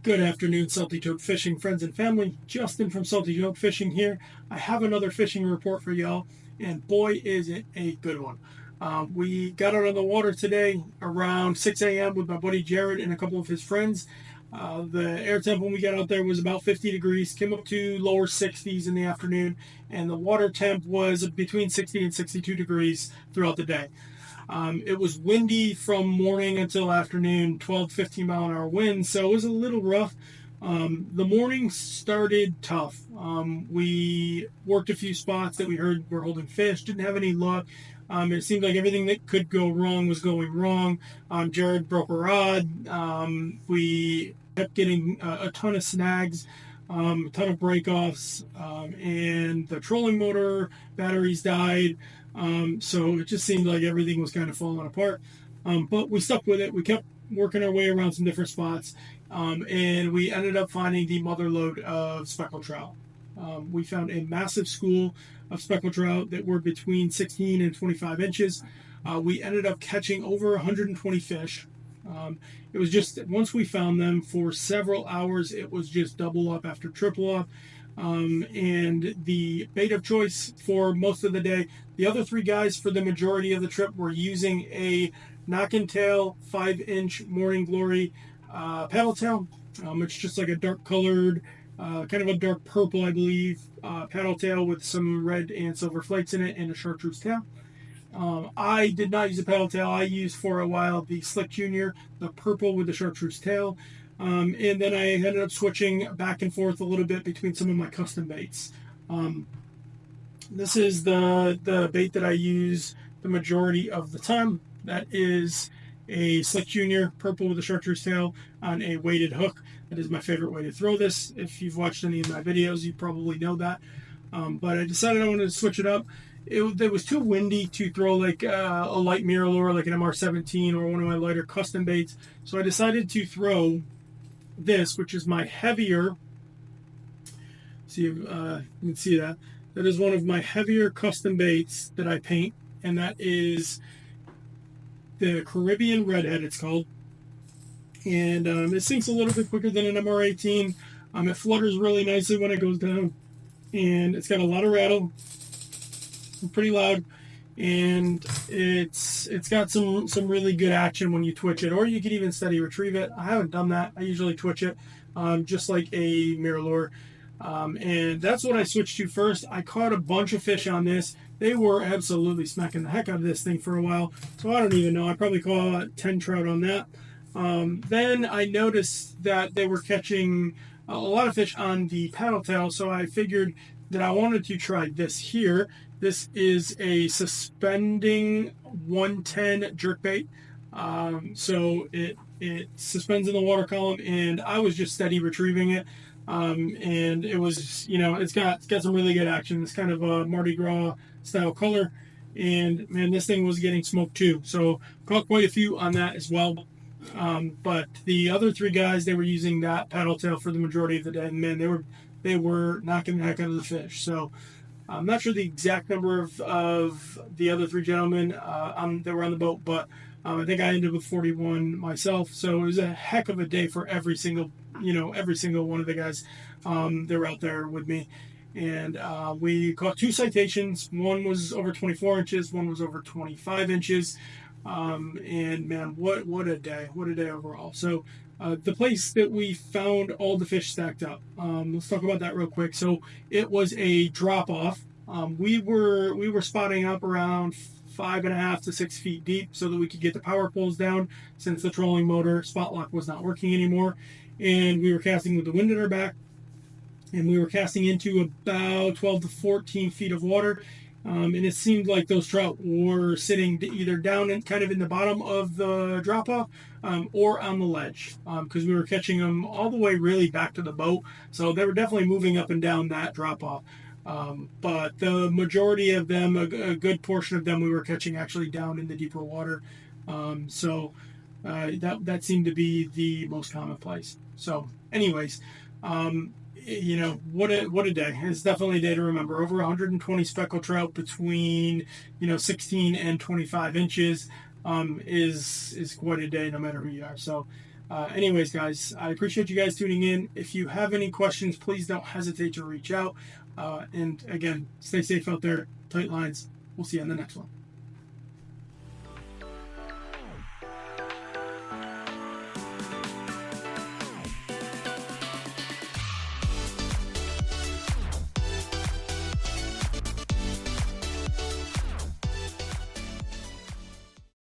Good afternoon, Salty Toad Fishing friends and family. Justin from Salty Toad Fishing here. I have another fishing report for y'all, and boy, is it a good one. We got out on the water today around 6 a.m. with my buddy Jared and a couple of his friends. The air temp when we got out there was about 50 degrees, came up to lower 60s in the afternoon, and the water temp was between 60 and 62 degrees throughout the day. It was windy from morning until afternoon, 12, 15 mile an hour winds, so it was a little rough. The morning started tough. We worked a few spots that we heard were holding fish, didn't have any luck. It seemed like everything that could go wrong was going wrong. Jared broke a rod. We kept getting a ton of snags, a ton of break-offs, and the trolling motor batteries died. So it just seemed like everything was kind of falling apart. But we stuck with it. We kept working our way around some different spots, and we ended up finding the mother lode of speckled trout. We found a massive school of speckled trout that were between 16 and 25 inches. We ended up catching over 120 fish. It was just, once we found them for several hours, it was just double up after triple up. And the bait of choice for most of the day, the other three guys for the majority of the trip were using a knock and tail 5-inch Morning Glory paddle tail. It's just like a dark colored, kind of a dark purple, I believe, paddle tail with some red and silver flakes in it and a chartreuse tail. I did not use a paddle tail. I used for a while the Slick Junior, the purple with the chartreuse tail. And then I ended up switching back and forth a little bit between some of my custom baits. This is the bait that I use the majority of the time. That is a Slick Junior, purple with a chartreuse tail on a weighted hook. That is my favorite way to throw this. If you've watched any of my videos, you probably know that. But I decided I wanted to switch it up. It was too windy to throw like a light mirror lure, like an MR17 or one of my lighter custom baits. So I decided to throw this, which is my heavier. See if you can see that. That is one of my heavier custom baits that I paint, and that is the Caribbean Redhead, it's called. And it sinks a little bit quicker than an MR18. It flutters really nicely when it goes down, and it's got a lot of rattle, pretty loud, and it's got some really good action when you twitch it, or you could even steady retrieve it. I haven't done that. I usually twitch it, just like a mirror lure. And that's what I switched to first. I caught a bunch of fish on this. They were absolutely smacking the heck out of this thing for a while. So I don't even know. I probably caught 10 trout on that. Then I noticed that they were catching a lot of fish on the paddle tail. So I figured that I wanted to try this here. This is a suspending 110 jerkbait. So it suspends in the water column, and I was just steady retrieving it. And it was, it's got some really good action. It's kind of a Mardi Gras style color, and man, this thing was getting smoked too. So caught quite a few on that as well. But the other three guys, they were using that paddle tail for the majority of the day, and man, they were knocking the heck out of the fish. So I'm not sure the exact number of the other three gentlemen that were on the boat, but I think I ended with 41 myself. So it was a heck of a day for every single one of the guys that were out there with me. And we caught 2 citations. One was over 24 inches, one was over 25 inches. And man, what a day overall. So the place that we found all the fish stacked up, let's talk about that real quick. So it was a drop off. We were spotting up around 5.5 to 6 feet deep so that we could get the power poles down, since the trolling motor spot lock was not working anymore. And we were casting with the wind at our back, and we were casting into about 12 to 14 feet of water. And it seemed like those trout were sitting either down and kind of in the bottom of the drop off, or on the ledge, because we were catching them all the way really back to the boat. So they were definitely moving up and down that drop off. But the majority of them, a good portion of them, we were catching actually down in the deeper water. So that seemed to be the most common place. So anyways, what a day. It's definitely a day to remember. Over 120 speckled trout between 16 and 25 inches is quite a day, no matter who you are. So Anyways, guys, I appreciate you guys tuning in. If you have any questions, please don't hesitate to reach out. And again, stay safe out there. Tight lines. We'll see you on the next one.